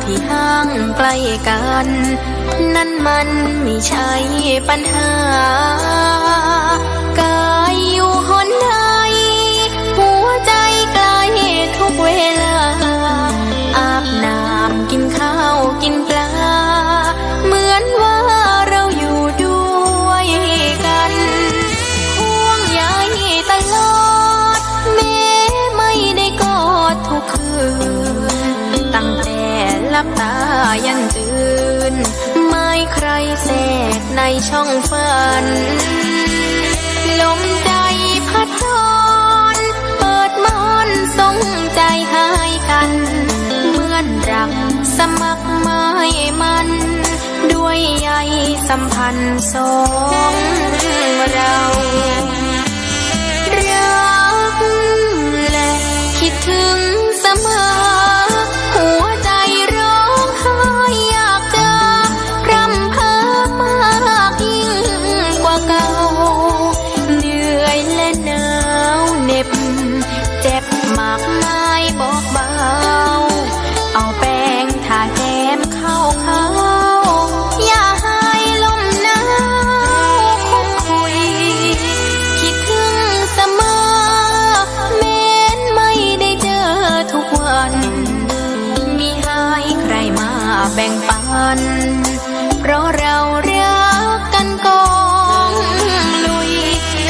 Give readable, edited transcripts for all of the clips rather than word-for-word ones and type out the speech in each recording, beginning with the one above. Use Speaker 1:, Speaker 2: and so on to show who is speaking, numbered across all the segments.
Speaker 1: ที่ห่างไกลกันนั้นมันไม่ใช่ปัญหากายอยู่หนใดหัวใจใกล้ทุกเวลาอาบน้ำกินข้าวกินปลาเหมือนว่าเราอยู่ด้วยกันห่วงใยตลอดแม้ไม่ได้กอดทุกคืนตั้งแต่หลับตายันตื่นไม่ใครแทรกในช่องฝันลมใจพัดร้อนเปิดมอนส่งใจหายกันเหมือนรักสมัครหมายมันด้วยใยสัมพันธ์สองเรารักและคิดถึงเสมอหัวใจร้องไห้อยากจะรำเพ้อมากยิ่งกว่าเก่าเหนื่อยและหนาวเหน็บเจ็บมากมายบอกเบาเอาแป้งทาแก้มเข้าอย่าให้ลมหนาวคุกคุยคิดถึงเสมอแม้นไม่ได้เจอทุกวันมีให้ใครมาแบ่งปันเพราะเรารักกันกองลุย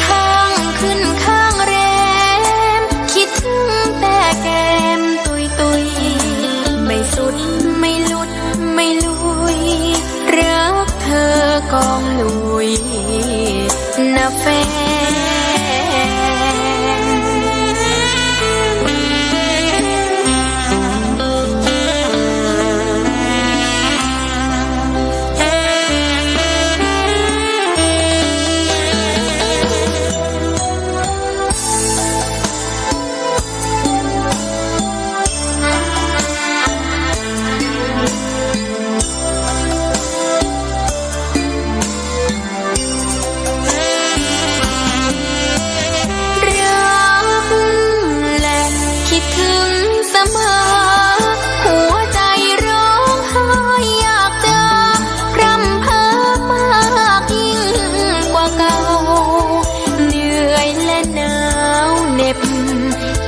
Speaker 1: ข้างขึ้นข้างแรมคิดถึงแต่แก้มตุยไม่สุดไม่หลุดไม่ลุยรักเธอกองลุยนะแฟ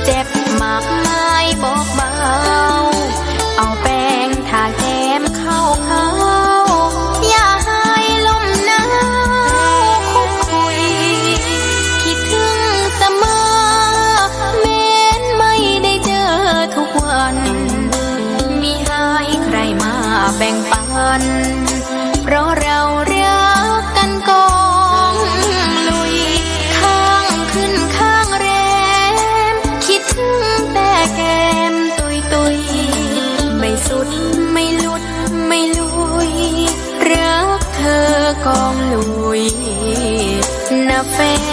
Speaker 1: เจ็บมากมายบอกเบาเอาแป้งทาแก้มเข้าอย่าให้ลมหนาวคุกคุยคิดถึงเสมอแม้นไม่ได้เจอทุกวันมีให้ใครมาแบ่งปันเพราะเรารักกันกองลุยข้างขึ้นข้างแรมคิดถึงแต่แก้มตุยไม่สุดไม่หลุดไม่ลุยรักเธอกองลุยนะแฟน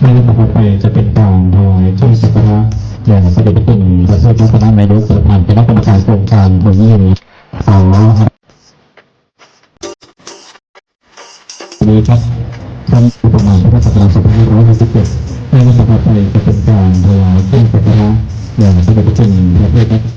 Speaker 2: ในลำดับต่อไปจะเป็นการถวายเครื่องสักการะแด่พระเดชพระคุณพระเจ้าอยู่หัวนายกประธานคณะกรรมการโครงการหนยืนขอนี้ครับท่านอุปมาพุทธศักราช2567ในลำดับต่อไปจะเป็นการถวายเครื่องสักการะแด่พระเดชพระคุณพระเทพ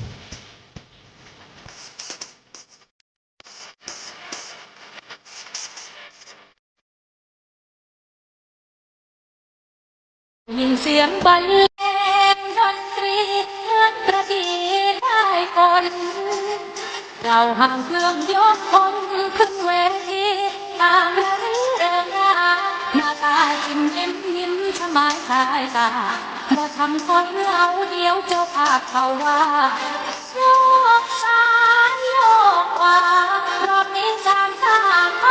Speaker 1: ยินเสียงบรรเลงดนตรีเครื่องประดีได้ก่อนเราห่างเครื่องยกคนขึ้นเวทีตามระเริงราหน้าตาจิ้มยิ้มสมายคลายตาบ่ทำคนเอาเดียวเจ้าภาพเขาว่าโยกซ้ายโยกขวารอบนี้สามชาติ